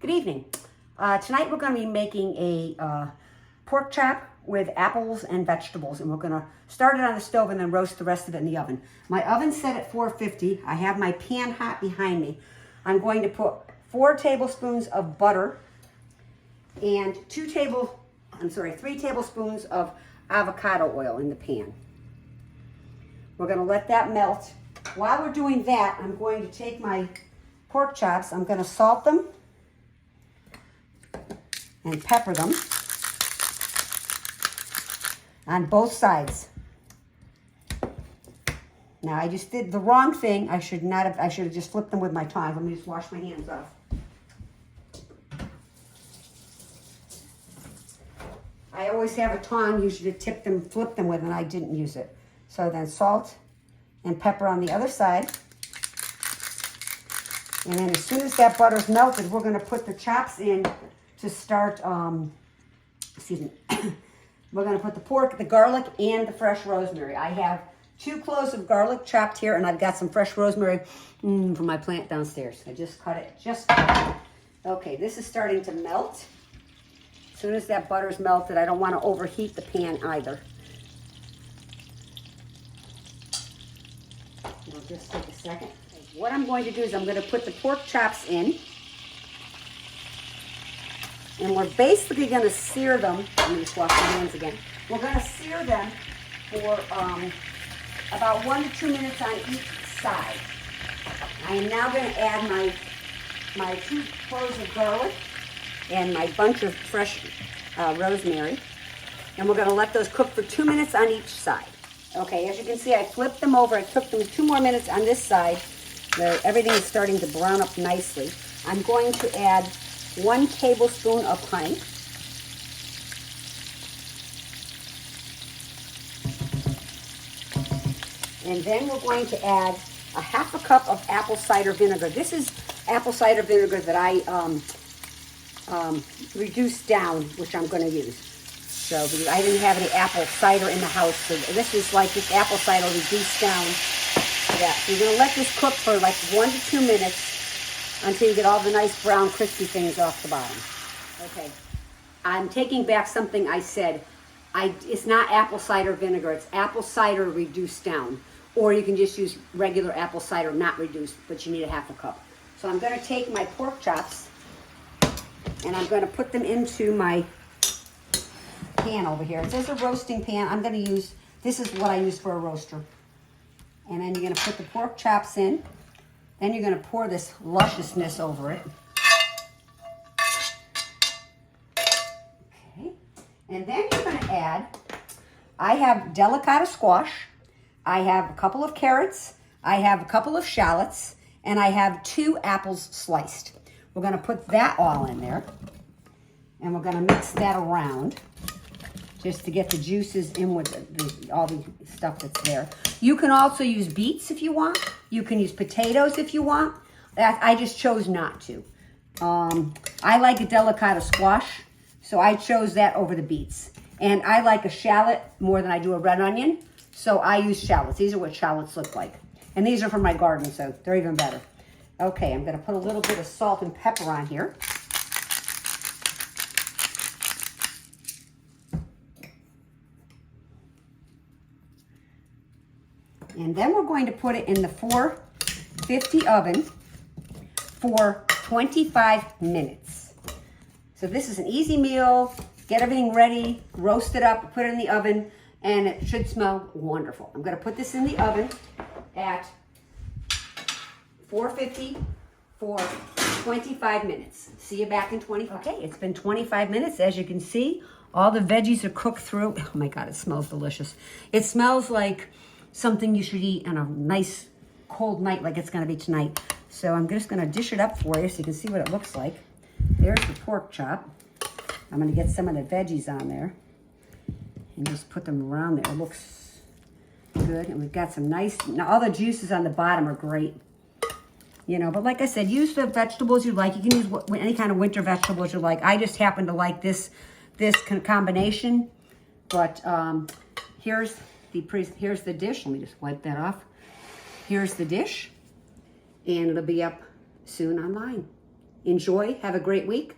Good evening. Tonight we're going to be making a pork chop with apples and vegetables, and we're going to start it on the stove and then roast the rest of it in the oven. My oven's set at 450. I have my pan hot behind me. I'm going to put 4 tablespoons of butter and 3 tablespoons of avocado oil in the pan. We're going to let that melt. While we're doing that, I'm going to take my pork chops. I'm going to salt them and pepper them on both sides. Now I just did the wrong thing. I should have just flipped them with my tongs. Let me just wash my hands off. I always have a tong usually to flip them with, and I didn't use it. So then salt and pepper on the other side. And then as soon as that butter's melted, we're going to put the chops in to start, we're going to put the pork, the garlic, and the fresh rosemary. I have 2 cloves of garlic chopped here, and I've got some fresh rosemary from my plant downstairs. I just cut it, Okay, this is starting to melt. As soon as that butter's melted, I don't want to overheat the pan either. It'll just take a second. What I'm going to do is I'm going to put the pork chops in. And we're basically going to sear them. Let me just wash my hands again. We're going to sear them for about 1 to 2 minutes on each side. I am now going to add my 2 cloves of garlic and my bunch of fresh rosemary. And we're going to let those cook for 2 minutes on each side. Okay, as you can see, I flipped them over. I cooked them 2 more minutes on this side. Everything is starting to brown up nicely. I'm going to add 1 tablespoon of honey. And then we're going to add a 1/2 cup of apple cider vinegar. This is apple cider vinegar that I reduced down, which I'm going to use. So because I didn't have any apple cider in the house, so this is like this apple cider reduced down. Yeah, so you're going to let this cook for like 1 to 2 minutes until you get all the nice brown crispy things off the bottom. Okay, I'm taking back something I said. It's not apple cider vinegar, it's apple cider reduced down. Or you can just use regular apple cider, not reduced, but you need a 1/2 cup. So I'm going to take my pork chops and I'm going to put them into my pan over here. It says a roasting pan. I'm going to use, this is what I use for a roaster. And then you're going to put the pork chops in. Then you're going to pour this lusciousness over it. Okay. And then you're going to add, I have delicata squash. I have a couple of carrots. I have a couple of shallots. And I have 2 apples sliced. We're going to put that all in there. And we're going to mix that around just to get the juices in with all the stuff that's there. You can also use beets if you want. You can use potatoes if you want. I just chose not to. I like a delicata squash, so I chose that over the beets. And I like a shallot more than I do a red onion, so I use shallots. These are what shallots look like. And these are from my garden, so they're even better. Okay, I'm gonna put a little bit of salt and pepper on here. And then we're going to put it in the 450 oven for 25 minutes. So this is an easy meal. Get everything ready, roast it up, put it in the oven, and it should smell wonderful. I'm going to put this in the oven at 450 for 25 minutes. See you back in 25. Okay, it's been 25 minutes. As you can see, all the veggies are cooked through. Oh my God, it smells delicious. It smells like something you should eat on a nice cold night like it's going to be tonight. So I'm just going to dish it up for you so you can see what it looks like. There's the pork chop. I'm going to get some of the veggies on there and just put them around there. It looks good. And we've got some nice, now all the juices on the bottom are great. You know, but like I said, use the vegetables you like. You can use any kind of winter vegetables you like. I just happen to like this combination. But here's the dish. Let me just wipe that off. Here's the dish, and it'll be up soon online. Enjoy. Have a great week.